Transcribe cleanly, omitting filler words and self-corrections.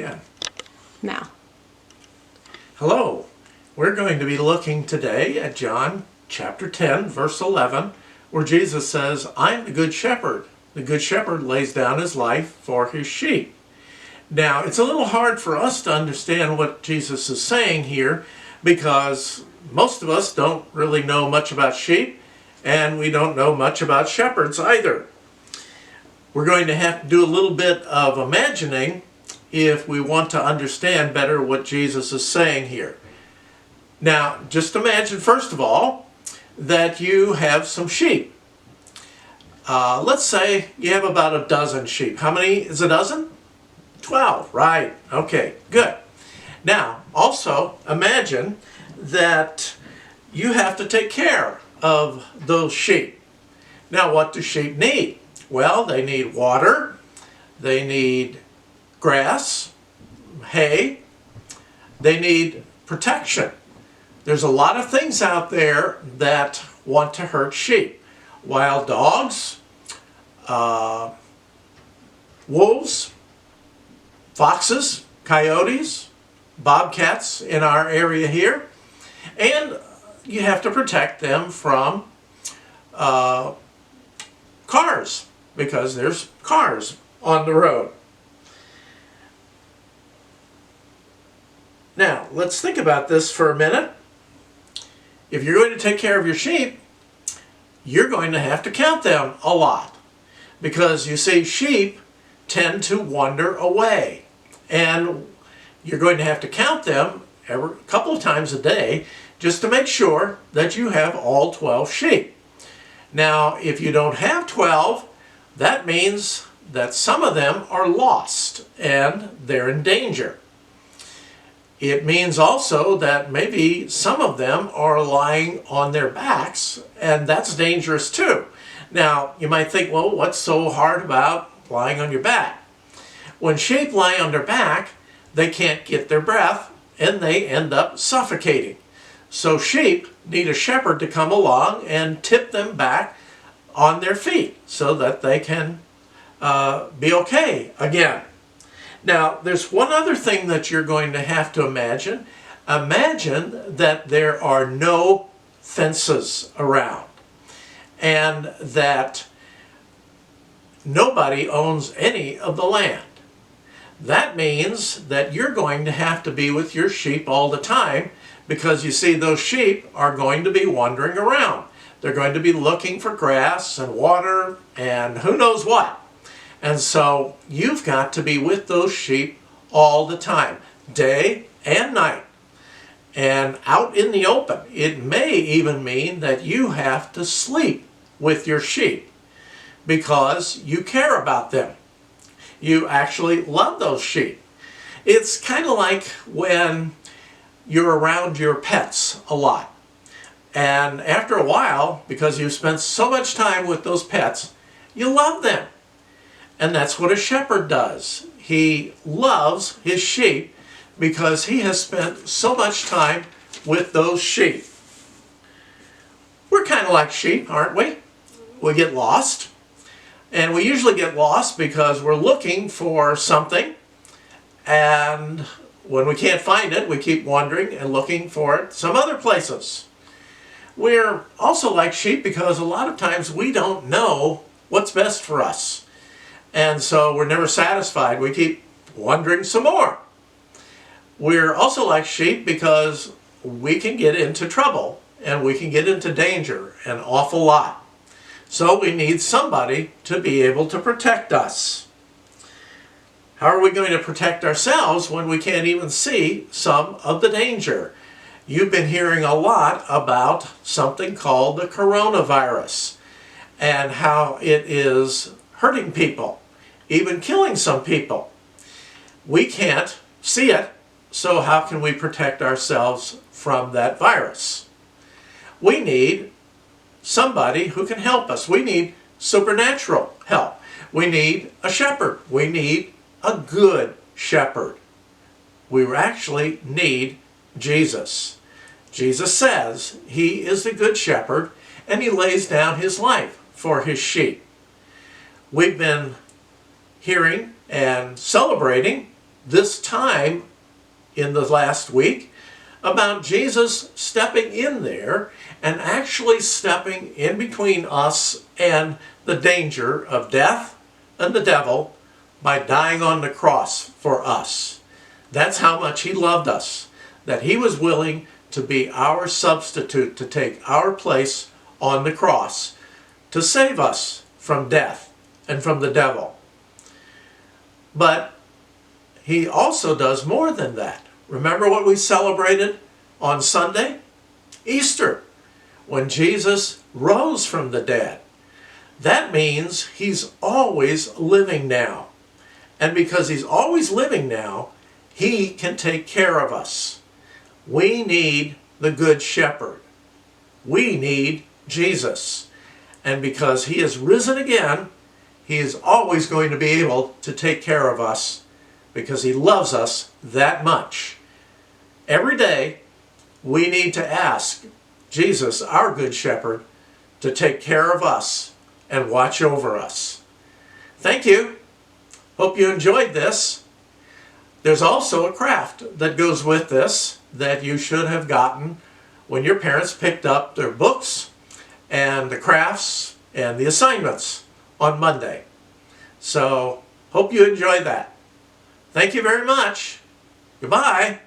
Yeah. Now. Hello. We're going to be looking today at John chapter 10, verse 11, where Jesus says, I'm the good shepherd. The good shepherd lays down his life for his sheep. Now, it's a little hard for us to understand what Jesus is saying here because most of us don't really know much about sheep and we don't know much about shepherds either. We're going to have to do a little bit of imagining if we want to understand better what Jesus is saying here. Now, just imagine, first of all, that you have some sheep. Let's say you have about a dozen sheep. How many is a dozen? 12, right. Okay, good. Now, also imagine that you have to take care of those sheep. Now, what do sheep need? Well, they need water, they need grass, hay, they need protection. There's a lot of things out there that want to hurt sheep. Wild dogs, wolves, foxes, coyotes, bobcats in our area here, and you have to protect them from cars because there's cars on the road. Now, let's think about this for a minute. If you're going to take care of your sheep, you're going to have to count them a lot because you see, sheep tend to wander away. And you're going to have to count them a couple of times a day just to make sure that you have all 12 sheep. Now, if you don't have 12, that means that some of them are lost and they're in danger. It means also that maybe some of them are lying on their backs, and that's dangerous too. Now, you might think, well, what's so hard about lying on your back? When sheep lie on their back, they can't get their breath and they end up suffocating. So sheep need a shepherd to come along and tip them back on their feet so that they can be okay again. Now, there's one other thing that you're going to have to imagine. Imagine that there are no fences around and that nobody owns any of the land. That means that you're going to have to be with your sheep all the time because you see, those sheep are going to be wandering around. They're going to be looking for grass and water and who knows what. And so you've got to be with those sheep all the time, day and night. And out in the open, it may even mean that you have to sleep with your sheep because you care about them. You actually love those sheep. It's kind of like when you're around your pets a lot. And after a while, because you've spent so much time with those pets, you love them. And that's what a shepherd does. He loves his sheep because he has spent so much time with those sheep. We're kind of like sheep, aren't we? We get lost. And we usually get lost because we're looking for something. And when we can't find it, we keep wandering and looking for it some other places. We're also like sheep because a lot of times we don't know what's best for us. And so we're never satisfied. We keep wandering some more. We're also like sheep because we can get into trouble and we can get into danger an awful lot. So we need somebody to be able to protect us. How are we going to protect ourselves when we can't even see some of the danger? You've been hearing a lot about something called the coronavirus and how it is hurting people, even killing some people. We can't see it, so how can we protect ourselves from that virus? We need somebody who can help us. We need supernatural help. We need a shepherd. We need a good shepherd. We actually need Jesus. Jesus says he is the good shepherd and he lays down his life for his sheep. We've been hearing and celebrating this time in the last week about Jesus stepping in there and actually stepping in between us and the danger of death and the devil by dying on the cross for us. That's how much he loved us, that he was willing to be our substitute, to take our place on the cross, to save us from death and from the devil. But he also does more than that. Remember what we celebrated on Sunday? Easter, when Jesus rose from the dead. That means he's always living now. And because he's always living now, he can take care of us. We need the Good Shepherd. We need Jesus. And because he is risen again, he is always going to be able to take care of us because he loves us that much. Every day, we need to ask Jesus, our Good Shepherd, to take care of us and watch over us. Thank you. Hope you enjoyed this. There's also a craft that goes with this that you should have gotten when your parents picked up their books and the crafts and the assignments on Monday. So, hope you enjoyed that. Thank you very much. Goodbye.